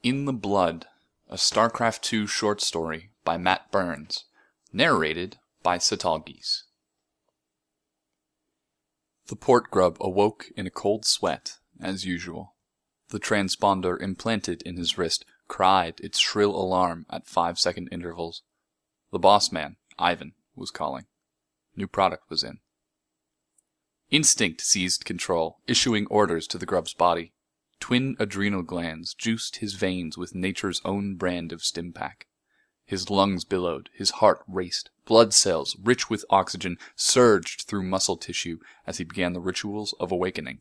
In the Blood, a Starcraft 2 short story by Matt Burns, narrated by Sc2. The port grub awoke in a cold sweat, as usual. The transponder implanted in his wrist cried its shrill alarm at 5-second intervals. The boss man, Ivan, was calling. New product was in. Instinct seized control, issuing orders to the grub's body. Twin adrenal glands juiced his veins with nature's own brand of Stimpack. His lungs billowed, his heart raced, blood cells, rich with oxygen, surged through muscle tissue as he began the rituals of awakening.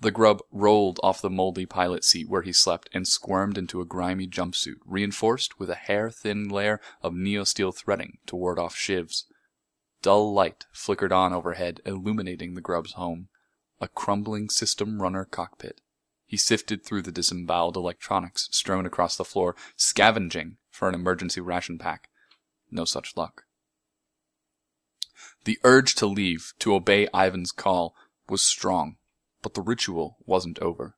The grub rolled off the moldy pilot seat where he slept and squirmed into a grimy jumpsuit, reinforced with a hair-thin layer of neosteel threading to ward off shivs. Dull light flickered on overhead, illuminating the grub's home, a crumbling system runner cockpit. He sifted through the disemboweled electronics strewn across the floor, scavenging for an emergency ration pack. No such luck. The urge to leave, to obey Ivan's call, was strong, but the ritual wasn't over.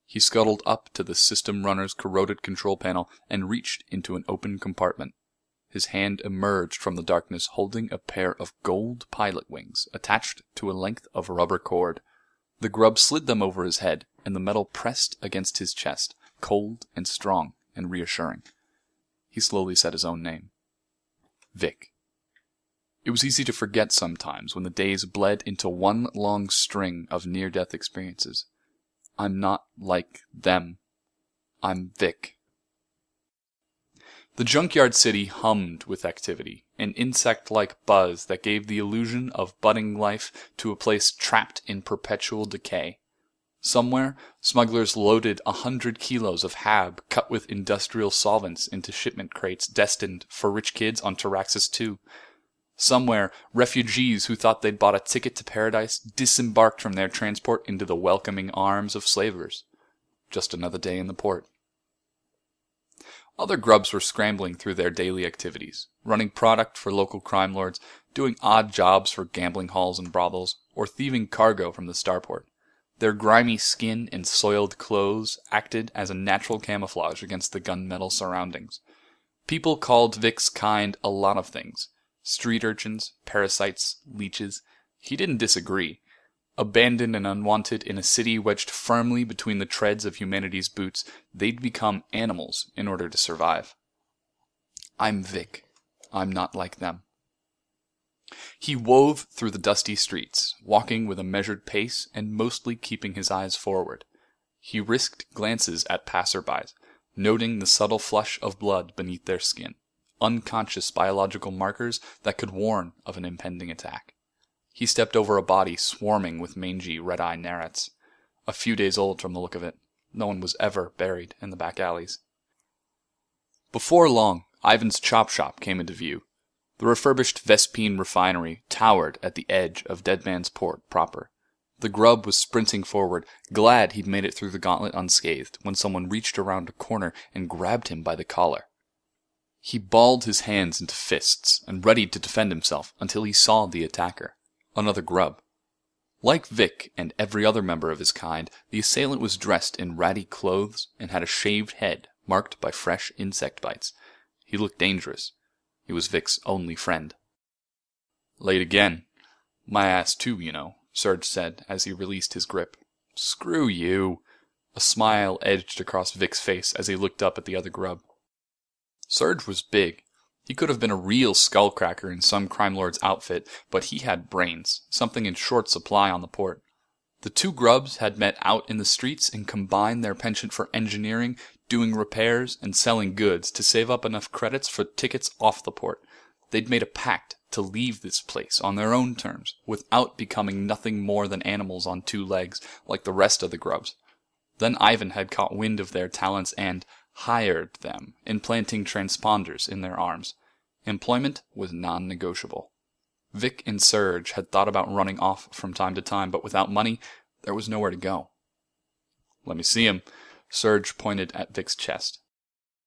He scuttled up to the system runner's corroded control panel and reached into an open compartment. His hand emerged from the darkness holding a pair of gold pilot wings attached to a length of rubber cord. The grub slid them over his head, and the metal pressed against his chest, cold and strong and reassuring. He slowly said his own name. Vic. It was easy to forget sometimes when the days bled into one long string of near-death experiences. I'm not like them. I'm Vic. The junkyard city hummed with activity, an insect-like buzz that gave the illusion of budding life to a place trapped in perpetual decay. Somewhere, smugglers loaded 100 kilos of hab cut with industrial solvents into shipment crates destined for rich kids on Sc2. Somewhere, refugees who thought they'd bought a ticket to paradise disembarked from their transport into the welcoming arms of slavers. Just another day in the port. Other grubs were scrambling through their daily activities, running product for local crime lords, doing odd jobs for gambling halls and brothels, or thieving cargo from the starport. Their grimy skin and soiled clothes acted as a natural camouflage against the gunmetal surroundings. People called Vic's kind a lot of things. Street urchins, parasites, leeches. He didn't disagree. Abandoned and unwanted in a city wedged firmly between the treads of humanity's boots, they'd become animals in order to survive. I'm Vic. I'm not like them. He wove through the dusty streets, walking with a measured pace and mostly keeping his eyes forward. He risked glances at passerbys, noting the subtle flush of blood beneath their skin, unconscious biological markers that could warn of an impending attack. He stepped over a body swarming with mangy red-eye narrats. A few days old from the look of it. No one was ever buried in the back alleys. Before long, Ivan's chop shop came into view. The refurbished Vespine refinery towered at the edge of Dead Man's Port proper. The grub was sprinting forward, glad he'd made it through the gauntlet unscathed, when someone reached around a corner and grabbed him by the collar. He balled his hands into fists and readied to defend himself until he saw the attacker. Another grub. Like Vic and every other member of his kind, the assailant was dressed in ratty clothes and had a shaved head marked by fresh insect bites. He looked dangerous. He was Vic's only friend. Late again. My ass too, you know, Surge said as he released his grip. Screw you. A smile edged across Vic's face as he looked up at the other grub. Surge was big. He could have been a real skullcracker in some crime lord's outfit, but he had brains, something in short supply on the port. The two grubs had met out in the streets and combined their penchant for engineering, doing repairs, and selling goods to save up enough credits for tickets off the port. They'd made a pact to leave this place on their own terms, without becoming nothing more than animals on two legs, like the rest of the grubs. Then Ivan had caught wind of their talents and hired them, implanting transponders in their arms. Employment was non-negotiable. Vic and Surge had thought about running off from time to time, but without money, there was nowhere to go. Let me see him. Surge pointed at Vic's chest.